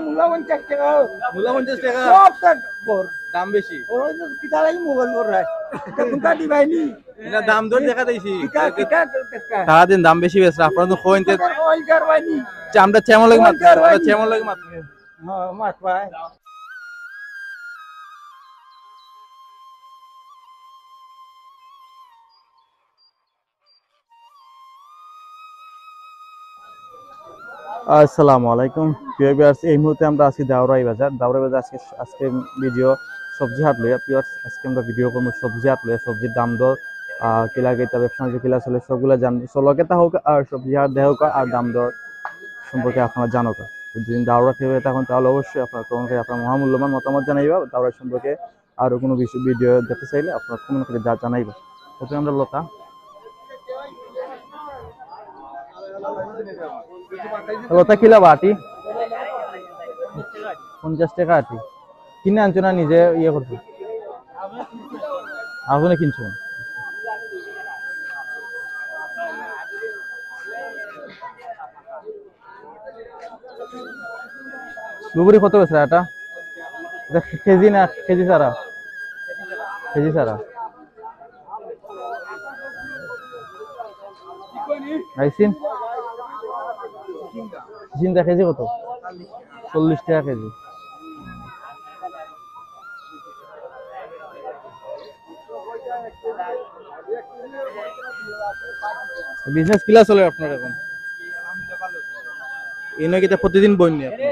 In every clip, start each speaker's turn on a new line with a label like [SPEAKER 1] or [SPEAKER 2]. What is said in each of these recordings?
[SPEAKER 1] মূলা 50 টাকা
[SPEAKER 2] মূলা 50 টাকা
[SPEAKER 1] সব
[SPEAKER 2] দাম বেশি
[SPEAKER 1] ওই যে কিতা লাগি মোবাইল কর রাখ কোনটা দিবাইনি
[SPEAKER 2] এটা দাম দর দেখা দিছি
[SPEAKER 1] কিতা কিতা
[SPEAKER 2] সারাদিন দাম বেশি বেশি আপনারা তো কইতে
[SPEAKER 1] ওই করবাইনি
[SPEAKER 2] আমরা চেমন লাগে মাত্র আমরা চেমন লাগে মাত্র
[SPEAKER 1] হ্যাঁ মাছ ভাই
[SPEAKER 2] আসসালামু আলাইকুম প্রিয় ভিউয়ার্স এই মুহূর্তে আমরা আছি দাউরাই বাজার আজকে ভিডিও সবজি হাট লইয়া ভিউয়ার্স আজকে আমরা ভিডিও করব সবজি হাট লইয়া সবজির দাম দর কিলা গেটা ব্যবসা বাণিজ্য কিলা চলে সবগুলা জানবো চলকে তা হোক আর সবজি হাট দেহ আর দাম দর সম্পর্কে আপনারা জানো যদি দাউরা খেয়ে তখন তাহলে অবশ্যই আপনারা তোমাকে আপনার মহামূল্যবান মতামত জানাইবা দাউরা সম্পর্কে আরো কোনো ভিডিও দেখতে চাইলে আপনারা কমেন্ট করে জানাইবা প্রথমে আমরা লতা লতা কিলা বাটি 50 টাকা আটি কিনে আনছো না নিজে ইয়ে করছো আপনি কিনছো লুবুরি কত বেচরা এটা কেজি না কেজি সারা আইসিন চিন্তা কেজি কত 40 টাকা কেজি বিজনেস কিলা চলে আপনার এখন এনে কিটা প্রতিদিন বইনি আপনি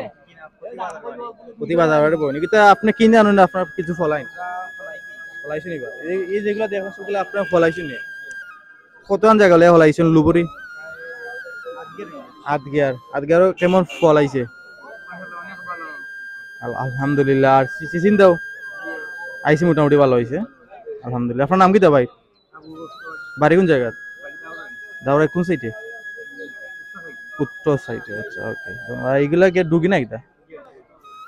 [SPEAKER 2] প্রতি বাজারে বইনি কিটা আপনি কিনে আনুন না আপনার কিছু ফলাইছেন নিবা এই যেগুলো দেখো সেগুলো আপনার ফলাইছেন নি কতক্ষণ জায়গা লে ফলাইছেন লুবুরি আদগিয়ার কেমন ফলাইছে আলহামদুলিল্লাহ আর সিসিন দাও আইসি মোটামুটি ভালো হয়েছে আলহামদুলিল্লাহ আপনার নাম কি দা ভাই বাড়ি কোন জায়গা দাওরাই কোন সাইডে উত্তর সাইডে আচ্ছা ওকে এইগুলা কে ডুগি না এটা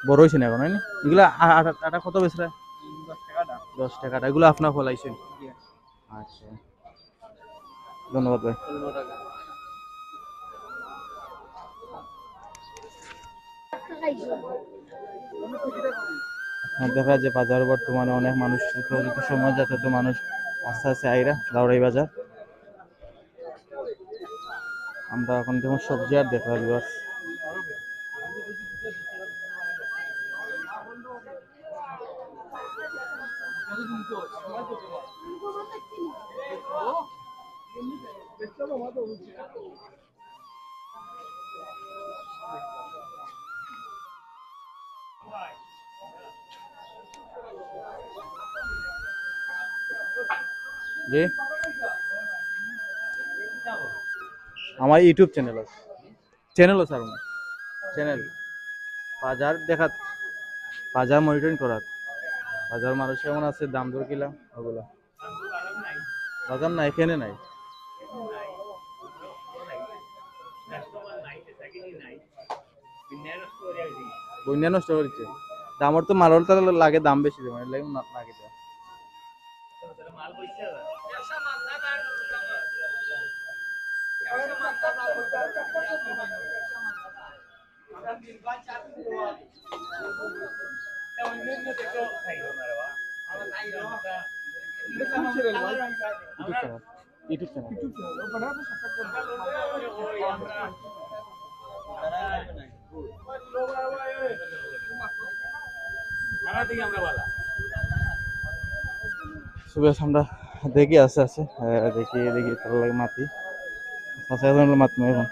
[SPEAKER 2] বড় হয়েছে না এখন এগুলা আটা কত বেচরা 10 টাকা এগুলো আপনার ফলাইছেন আচ্ছা ধন্যবাদ ভাই দেখা যায় বাজার বর্তমানে অনেক মানুষ যত সময় যায় তত মানুষ আস্তে আস্তে আইরা দাউরাই বাজার আমরা এখন যেমন সবজি আর দেখা বিবাস জি আমার ইউটিউব চ্যানেল আছে স্যার চ্যানেল বাজার দেখাত বাজার মনিটরিং করার বাজার মানুষ কেমন আছে দাম দর কিলা ওগুলা বাজার নাই এখানে নাই বন্যা নষ্ট করেছে দামর তো মালর তার লাগে দাম বেশি মানে লাগে না লাগে ইউটিউব চ্যানেল সুবেশ আমরা দেখি আছে দেখি তোর লাগে মাটি মাতি এখন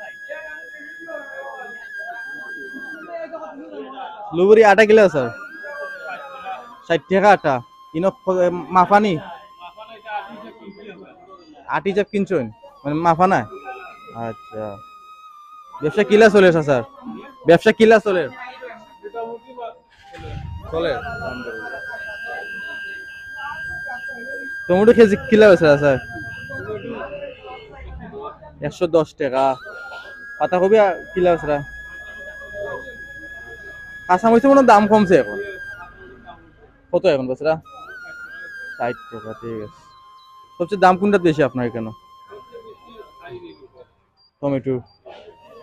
[SPEAKER 2] লুবুরি আটা কিলো স্যার 60 টাকা আটা ইনো মাফানি আটি চাপ কিনছেন মানে মাফা না আচ্ছা ব্যবসা কিলা চলে স্যার ব্যবসা কিলা চলে টমেটো কেজি কিলা হয়েছে স্যার 110 টাকা পাতাকপি কিলা হয়েছে কাঁচামরিচের মনে দাম কমছে এখন কত এখন বেচরা 60 টাকা ঠিক আছে সবচেয়ে দাম কোনটা বেশি আপনার এখানে টমেটো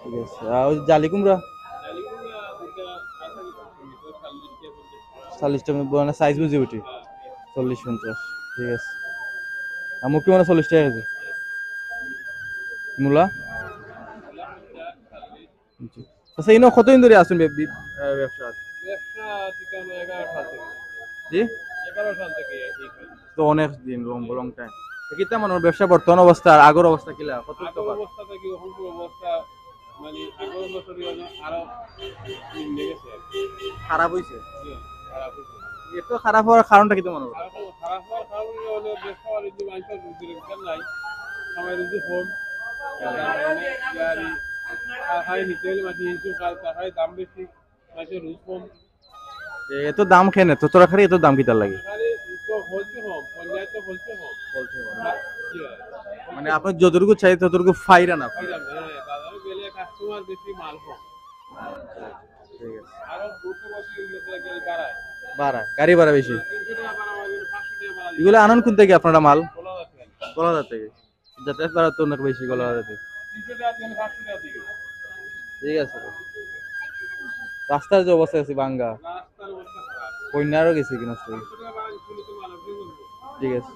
[SPEAKER 2] ঠিক আছে আর জালি কুমড়া 40 টাকা মানে সাইজ বুঝি উঠি 40-50 ঠিক আছে। আর মুখি মানে 40 টাকা কেজি। মূলা আচ্ছা ইনো কতদিন ধরে আসুন ব্যবসা? জি
[SPEAKER 3] 11 সাল থেকে
[SPEAKER 2] তো অনেক দিন লং টাইম। কিতা মানুষ ব্যবসা বর্তমান অবস্থা আর আগর অবস্থা কিলা কত তফাৎ?
[SPEAKER 3] অবস্থা থেকে অবস্থা মানে আগের বছরই আরো লেগেছে
[SPEAKER 2] খারাপ হইছে।
[SPEAKER 3] খারাপ হয়েছে।
[SPEAKER 2] এত খারাপ হওয়ার কারণটা কি মনে হয়?
[SPEAKER 3] খারাপ হওয়ার কারণে হলো ব্যবসা বাণিজ্য মানুষের রুজির নাই, সময় রুজি কম, টাকায় নিতে হলে মাঝে হিসু কাল টাকায় দাম বেশি, মানুষের রুজ কম।
[SPEAKER 2] এত দাম খেয়ে তো তরকারি এত দাম কিতার লাগে?
[SPEAKER 3] বলতে কম, পঞ্চায়েত তো বলতে কম।
[SPEAKER 2] মানে আপনি যতটুকু চাই ততটুকু ফাইরা না।
[SPEAKER 3] বাজারে গেলে কাস্টমার বেশি মাল কম।
[SPEAKER 2] ঠিক আছে।
[SPEAKER 3] আরো বাড়ায়
[SPEAKER 2] বাড়ায় গাড়ি ভাড়া বেশি।
[SPEAKER 3] 300 টাকা বাড়ায় 500 টাকা বাড়ায়।
[SPEAKER 2] এগুলো আনন্দ কোন থেকে আপনারা মাল?
[SPEAKER 3] বলা
[SPEAKER 2] গলাদার থেকে। যাতায়াত ভাড়া তো অনেক বেশি গলাদার থেকে।
[SPEAKER 3] 300 টাকা থেকে 500 টাকা থেকে।
[SPEAKER 2] ঠিক আছে। রাস্তার যে অবস্থা আছে বাঙ্গা,
[SPEAKER 3] রাস্তার অবস্থা খারাপ।
[SPEAKER 2] বন্যারও গেছে কি নষ্ট হয়ে।
[SPEAKER 3] 300 টাকা বাড়ায় পুলিশে মাল আপনি বলবো।
[SPEAKER 2] ঠিক আছে।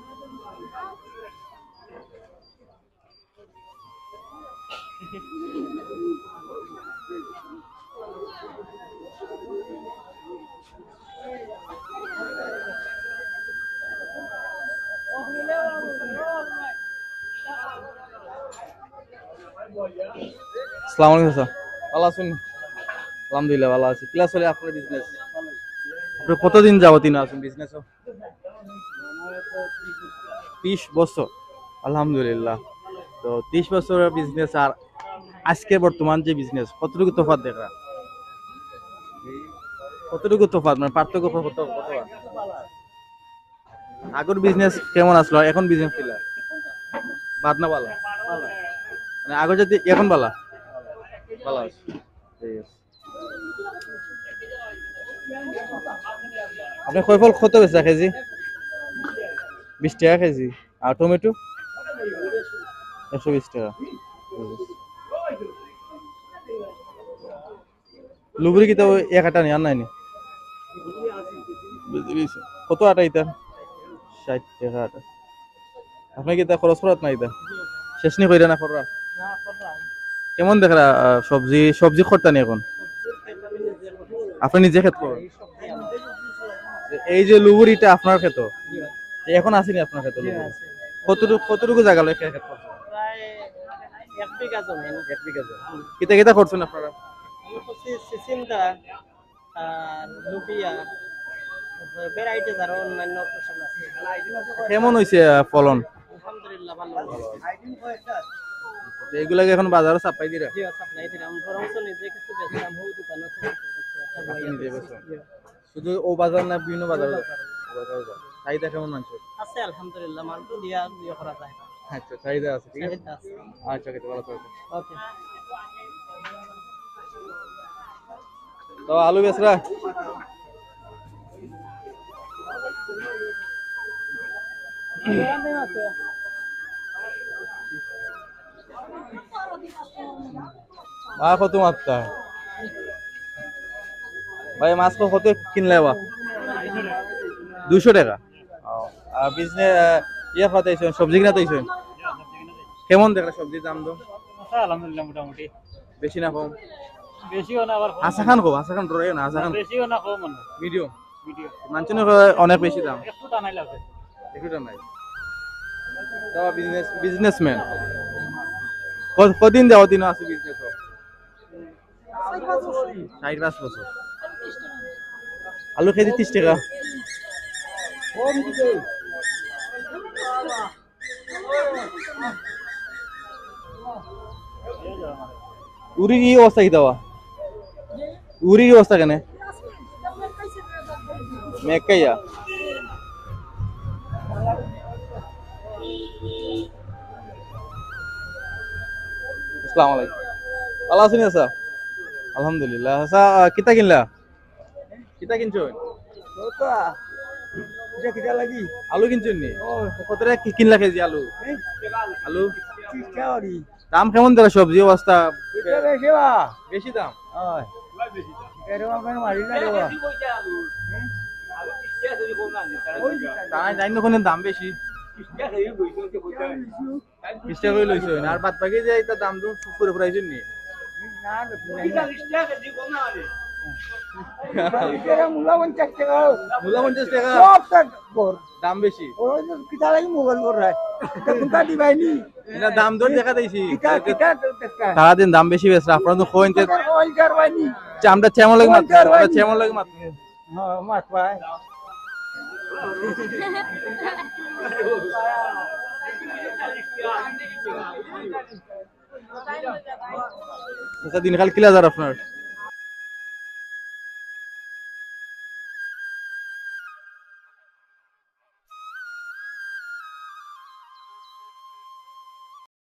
[SPEAKER 2] আসসালামু আলাইকুম স্যার, ভালো আছেন? আলহামদুলিল্লাহ ভালো আছি। ক্লাস চলে আপনার বিজনেস? আপনি কতদিন যাবতীন আছেন বিজনেস? 30 বছর। আলহামদুলিল্লাহ। তো 30 বছরের বিজনেস আর আজকে বর্তমান যে বিজনেস কতটুকু তফাৎ দেখা? কতটুকু তফাৎ মানে পার্থক্য কত? আগের বিজনেস কেমন আসলো এখন বিজনেস কিলা? বাদ না বালা? মানে আগে যদি এখন বালা? বালা আছে। ঠিক আছে। আপনি কয় ফল কত বেচা কেজি? 20 টাকা কেজি। আর টমেটো? 120 টাকা। লুবরি কি তো এক আটা নেই আর নাই নি? কত আটা এটা? 60 টাকা আটা। আপনি কি তা খরচ পড়াত নাই এটা? শেষ নি কইরা না খররা? কেমন দেখরা সবজি সবজি খরতা নি এখন? আপনি নিজে ক্ষেত করেন? এই যে লুবরিটা আপনার ক্ষেত? এখন আসেনি আপনার ক্ষেত? কতটুকু জায়গা লয় ক্ষেত করছেন?
[SPEAKER 4] প্রায় 1 বিঘা জমি।
[SPEAKER 2] 1 বিঘা জমি। কিতা কিতা করছেন আপনারা?
[SPEAKER 4] আমি করছি সিসিন্দা আর লুপিয়া, ভ্যারাইটিস আর অন্যান্য ফসল আছে।
[SPEAKER 2] কেমন হইছে ফলন?
[SPEAKER 4] আলহামদুলিল্লাহ ভালো।
[SPEAKER 2] এগুলাকে এখন বাজারে সাপ্লাই দিরা?
[SPEAKER 4] জি সাপ্লাই দিলাম। বরঞ্চ নিজে কিছু বেচলাম, হো দোকান আছে।
[SPEAKER 2] শুধু ও বাজার না বিভিন্ন বাজার? চাহিদা কেমন মানছে?
[SPEAKER 4] আছে আলহামদুলিল্লাহ, মাল তো দিয়া দিয়ে করা যায়।
[SPEAKER 2] আচ্ছা চাহিদা আছে, ঠিক আছে।
[SPEAKER 4] চাহিদা আছে।
[SPEAKER 2] আচ্ছা কেটে ভালো থাকবেন।
[SPEAKER 4] ওকে।
[SPEAKER 2] তো আলু বেচরা? কত মাত্রা ভাই মাছ কত কিনলে? 200 টাকা। আর বিজনেস ইয়া ফাটাইছেন সবজি কিনা তাইছেন? কেমন দেখলা সবজির দাম? তো
[SPEAKER 4] আলহামদুলিল্লাহ মোটামুটি।
[SPEAKER 2] বেশি না কম?
[SPEAKER 4] বেশিও না আবার
[SPEAKER 2] আশা খান কো? আশা খান রয়ে না? আশা খান
[SPEAKER 4] বেশিও না কম না।
[SPEAKER 2] মিডিয়াম?
[SPEAKER 4] ভিডিও
[SPEAKER 2] মানছেন অনেক বেশি দাম?
[SPEAKER 4] একটু টানাই লাগবে।
[SPEAKER 2] একটু নাই। তো বিজনেসম্যান কদিন যাও দিন আছে বিজনেস? 4-5 বছর। আলু কেজি 30 টাকা। উরি কি অবস্থা কি দেওয়া? উরি কি অবস্থা কেন? মেকাইয়া আসসালামু আলাইকুম, ভালো আছেন? স্যার আলহামদুলিল্লাহ। আচ্ছা কিতা কিনলা? কিতা কিনছো? আলু কিনছেন নি? কত টাকা কিনলা কেজি আলু? আলু দাম কেমন দেখো? সবজি অবস্থা বেশি দাম? তাই জানি না কোন দাম বেশি 20 টাকা করে লইছো আর বাদ বাকি যে এটা দাম তো পুরো প্রাইস নি
[SPEAKER 1] মুলা 50 টাকা
[SPEAKER 2] মুলা 50 টাকা
[SPEAKER 1] সব কর
[SPEAKER 2] দাম বেশি
[SPEAKER 1] ওই যে কিতা লাগি মোবাইল কর রায় কোনটা দিবাইনি
[SPEAKER 2] এটা দাম দর দেখা দিছি
[SPEAKER 1] কিতা কিতা
[SPEAKER 2] সারা দিন দাম বেশি বেশ আপনারা তো কইতে
[SPEAKER 1] ওই করবাইনি
[SPEAKER 2] আমরা চেমন লাগে মাত্র আমরা চেমন লাগে মাত্র
[SPEAKER 1] হ্যাঁ মাত ভাই
[SPEAKER 2] দিন কাল কিলা যার আপনার